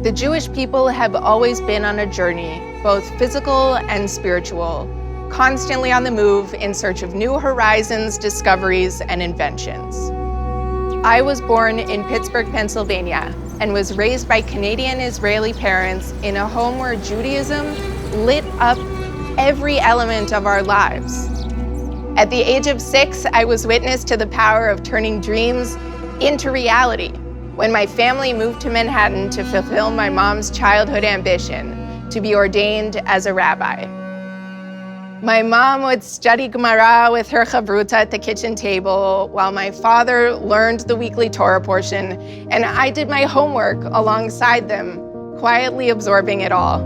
The Jewish people have always been on a journey, both physical and spiritual, constantly on the move in search of new horizons, discoveries, and inventions. I was born in Pittsburgh, Pennsylvania, and was raised by Canadian-Israeli parents in a home where Judaism lit up every element of our lives. At the age of 6, I was witness to the power of turning dreams into reality when my family moved to Manhattan to fulfill my mom's childhood ambition to be ordained as a rabbi. My mom would study Gemara with her chavruta at the kitchen table, while my father learned the weekly Torah portion, and I did my homework alongside them, quietly absorbing it all.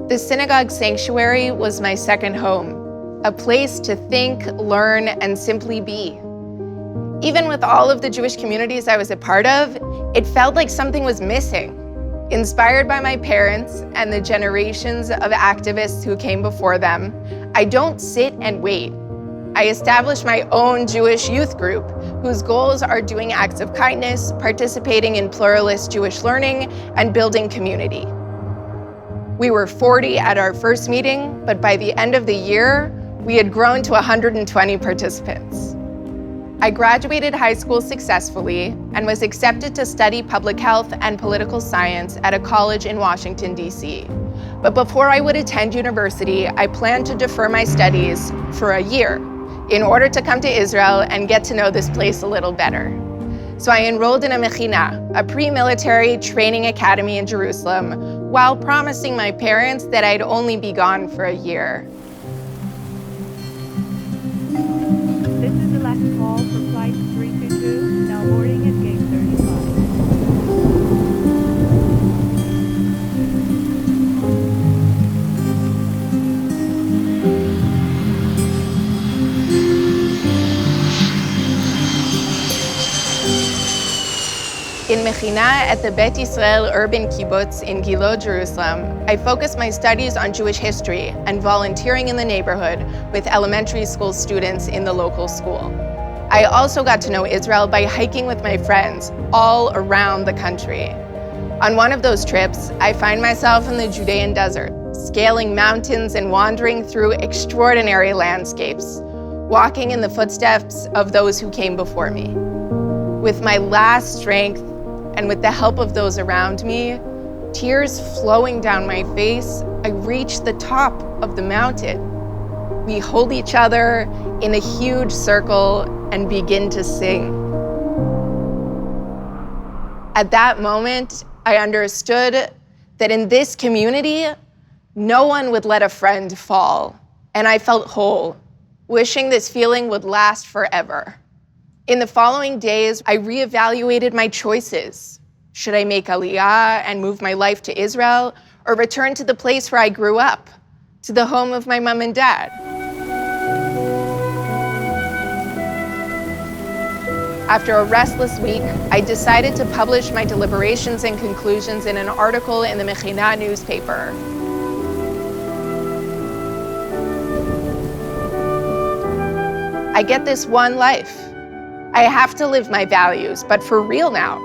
The synagogue sanctuary was my second home, a place to think, learn, and simply be. Even with all of the Jewish communities I was a part of, it felt like something was missing. Inspired by my parents and the generations of activists who came before them, I don't sit and wait. I established my own Jewish youth group, whose goals are doing acts of kindness, participating in pluralist Jewish learning, and building community. We were 40 at our first meeting, but by the end of the year, we had grown to 120 participants. I graduated high school successfully and was accepted to study public health and political science at a college in Washington, D.C. But before I would attend university, I planned to defer my studies for a year in order to come to Israel and get to know this place a little better. So I enrolled in a mechina, a pre-military training academy in Jerusalem, while promising my parents that I'd only be gone for a year. This is the last call for flight 322, now boarding at gate 35. In Mechina at the Bet Yisrael Urban Kibbutz in Gilo, Jerusalem, I focused my studies on Jewish history and volunteering in the neighborhood with elementary school students in the local school. I also got to know Israel by hiking with my friends all around the country. On one of those trips, I find myself in the Judean desert, scaling mountains and wandering through extraordinary landscapes, walking in the footsteps of those who came before me. With my last strength, and with the help of those around me, tears flowing down my face, I reach the top of the mountain. We hold each other in a huge circle and begin to sing. At that moment, I understood that in this community, no one would let a friend fall, and I felt whole, wishing this feeling would last forever. In the following days, I reevaluated my choices. Should I make Aliyah and move my life to Israel, or return to the place where I grew up, to the home of my mom and dad? After a restless week, I decided to publish my deliberations and conclusions in an article in the Mechina newspaper. I get this one life. I have to live my values, but for real now.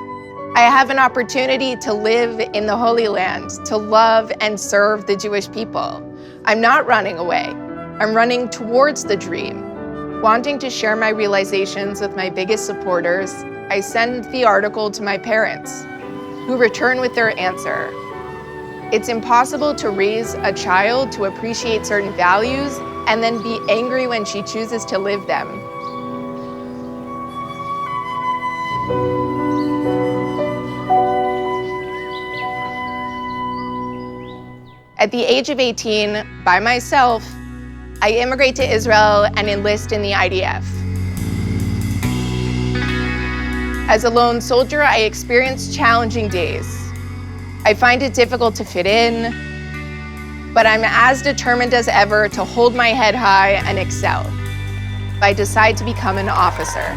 I have an opportunity to live in the Holy Land, to love and serve the Jewish people. I'm not running away. I'm running towards the dream. Wanting to share my realizations with my biggest supporters, I send the article to my parents, who return with their answer. It's impossible to raise a child to appreciate certain values and then be angry when she chooses to live them. At the age of 18, by myself, I immigrate to Israel and enlist in the IDF. As a lone soldier, I experience challenging days. I find it difficult to fit in, but I'm as determined as ever to hold my head high and excel. I decide to become an officer.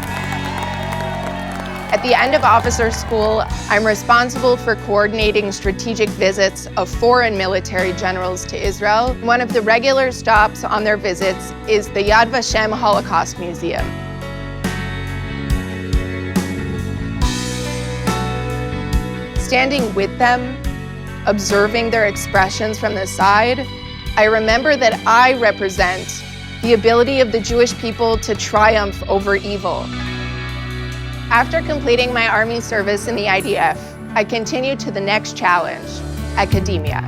At the end of officer school, I'm responsible for coordinating strategic visits of foreign military generals to Israel. One of the regular stops on their visits is the Yad Vashem Holocaust Museum. Standing with them, observing their expressions from the side, I remember that I represent the ability of the Jewish people to triumph over evil. After completing my Army service in the IDF, I continued to the next challenge, academia.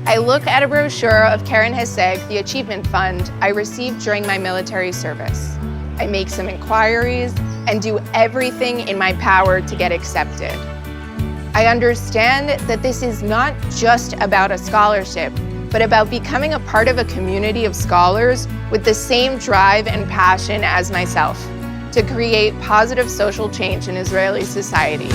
I look at a brochure of Keren Heseg, the Achievement Fund I received during my military service. I make some inquiries and do everything in my power to get accepted. I understand that this is not just about a scholarship, but about becoming a part of a community of scholars with the same drive and passion as myself to create positive social change in Israeli society.